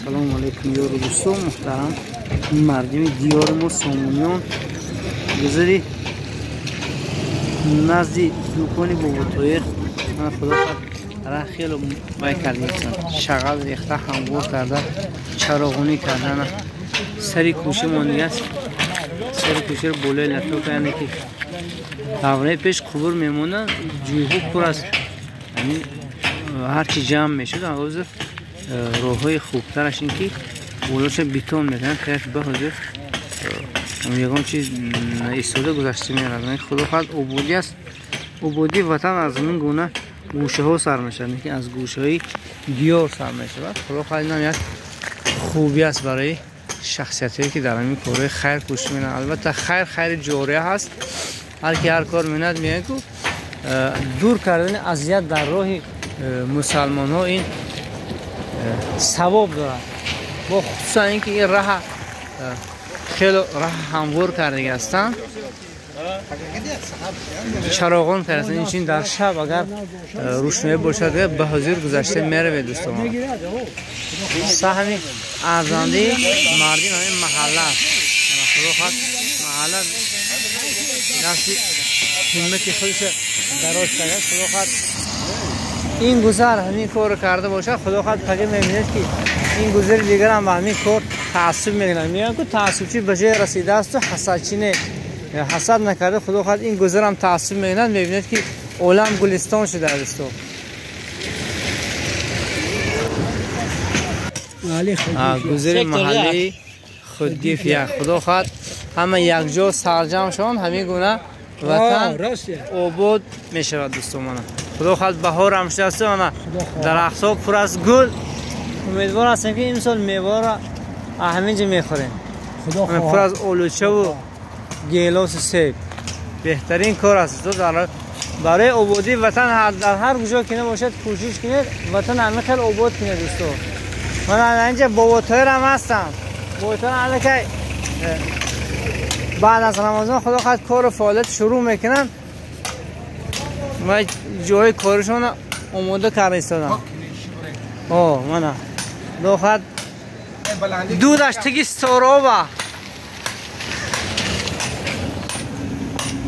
سلام علیکم یار دوستان محترم مردم دیار ما سامونیان گذاری نزدی دوکانی بابا تویر من خدا را خیلی بای کردیم شغل ریخته هموار کرده چراغونی کردن سری کوشی مانده است سری کوشی رو بولای لطو کرده که دوره پیش قبور میمونه جویهو پر است هرچی جمع میشد آغاز روحای خوبترش این که بولاش بیتون میکنن که به حضور یکم چیز ایستاده گذشته میرد خدا خواهد عبودی است عبودی وطن از این گونه گوشه ها سر میشد که از گوشه های دیار سر میشد خدا خواهد این یک خوبی است برای شخصیت هایی که در این کاره خیر کوشش میکنن البته خیر جوریه هست هر کی هر کار میکند میگه که دور کردن اذیت در راه مسلمان ها این ثواب دارد با خصوصا اینکه این راه خیلی راه هموار کرده هستند چراغان کردن این در شب اگر روشنایی باشد به حضور گذشته میره به دوستان سهمی ارزنده مردم همین محله است محله دستی همتی خودش دراز کرده خدا خواهد این گذر همین کار کرده باشه خدا خواهد فقط میبینید که این گذر دیگر هم به همین کار تعصب میگنن میگن که تعصب چی به جای رسیده است و حسد چی نه حسد نکرده خدا خواهد این گذر هم تعصب میگنن میبینید که عالم گلستان شده است گذر محلی خودگیفیه خدا خواهد همه یک جا سرجم شون همین گونه وطن آباد میشود دوستان من خدا خواهد بهار هم شده است و درخت‌ها پر از گل امیدوار هستم که این سال میوه را همینجا میخوریم پر از آلوچه و گیلاس و سیب بهترین کار است برای آبادی وطن در هر کجا که نباشد کوشش کنید وطن همه خیلی آباد کنید دوستان من اینجا بابا طاهر هم هستم بابا طاهر که بعد از رمضان خدا خواهد کار و فعالیت شروع میکنن و جای کارشون آماده کرده ایستادم منه دو خواهد دودش تگی سورا با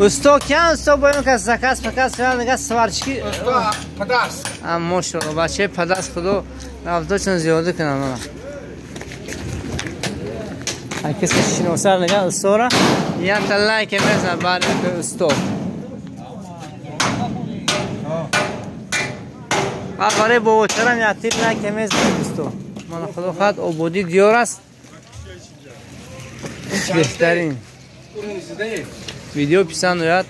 استا کیا استا بایم که زکاس فکاس فعلا نگه سوارچکی پدرس اما شروع بچه پدرس خدا رفته چون زیاده کنم منه هر کسی شنوسر نگه استا را یا تلنه که میزن بعد به استا برای باباترم یا تیر نه که میزن دوستو من خدا خواهد آبادی دیار است بهترین ویدیو پسند آید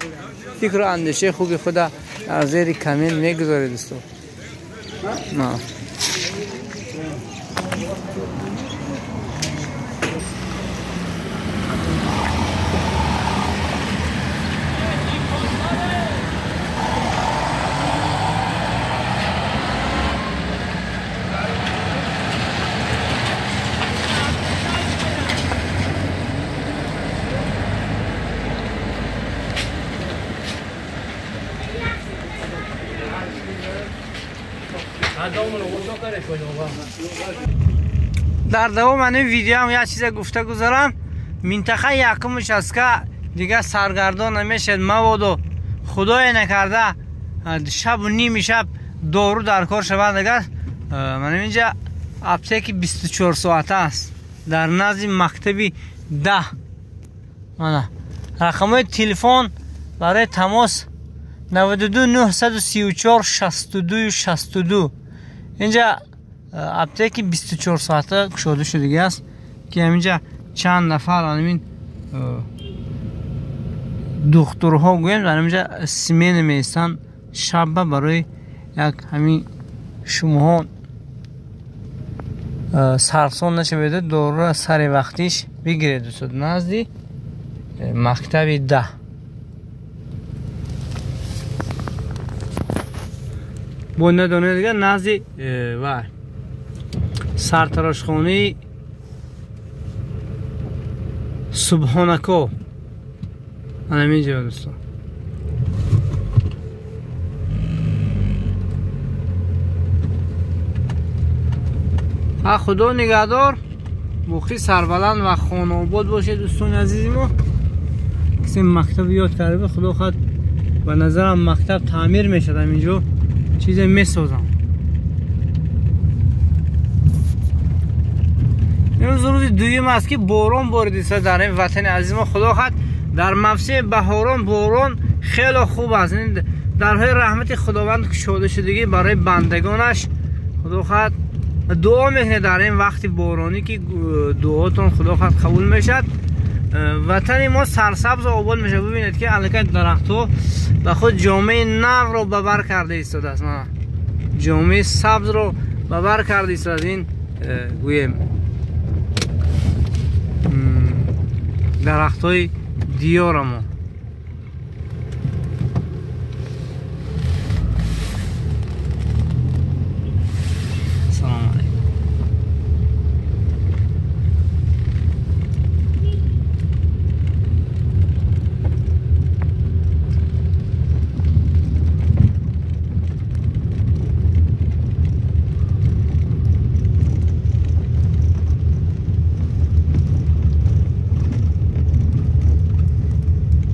فکر و اندیشه خوبی خدا در زیر کامنت میگذارید دوستو در دوام من ویدیو هم یه چیز گفته گذارم منطقه یکمش است که دیگه سرگردان نمیشد مواد خدای نکرده شب و نیم شب دارو در کار شود دیگه من اینجا اپتیک 24 ساعته است در نزد مکتبی 10 رقم تلفن برای تماس 92 934 62 62 اینجا اپتیک 24 ساعته گشوده شده است که اینجا چند نفر همین دکترها گویم در اینجا سمین میستن شب برای یک همین شما سرسان نشویده دور سر وقتیش بگیرید دوستان نزدی مکتبی 10 با ندانه دیگه نزدی و سرتراشخانه سبحانکو همینجا دوستان خدا نگهدار. بختی سربلند و خانه آباد باشه دوستان عزیزی ما. کسی مکتب یاد کرده خدا خواهد به نظرم مکتب تعمیر میشد اینجا چیز میسازم. امروز روز دویم است که باران باریده در این وطن عزیز ما. خدا خواهد در موسم بهاران باران خیلی خوب است. در های رحمت خداوند شاده شدگی برای بندگانش. خدا خواهد دعا میکنه در این وقت بارانی که دعاتون خدا خواهد قبول میشد. وطن ما سرسبز و آباد میشه. ببینید که الکه درخت ها به خود جامعه نو رو ببر کرده ایستاده است. جامعه سبز رو ببر کرده ایستاده. این گویم درخت های دیار ما.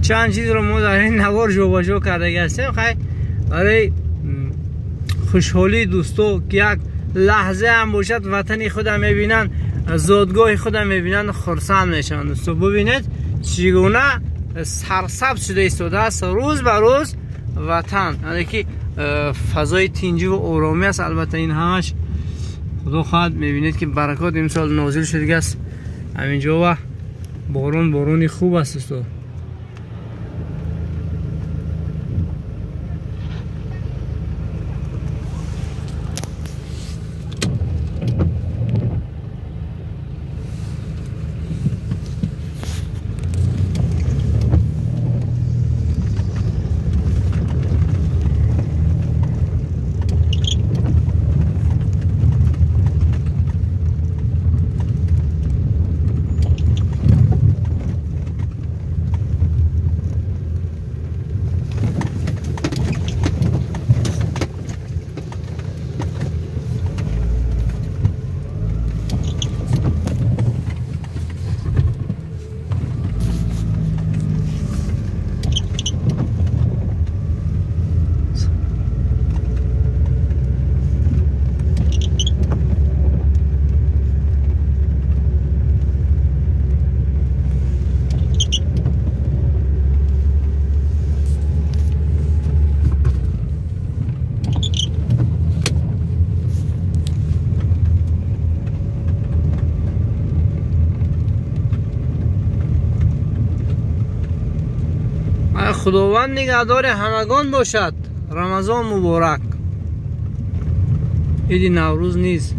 چند چیز رو ما در این نوار جوباجو کرده هستیم. خیلی برای خوشحالی دوستو که یک لحظه هم باشد وطنی خودم میبینن، زادگاه خودم میبینن، خرسند میشن. دوستو ببینید چگونه سرسبز شده ایستاده است روز به روز وطن. یعنی که فضای تینجی و آرامی است. البته این همش خدا خواهد میبینید که برکات امسال نازل شده است همینجا و بارانی خوب است دوستو. خداوند نگهدار همگان باشد. رمضان مبارک. عید نوروز نیز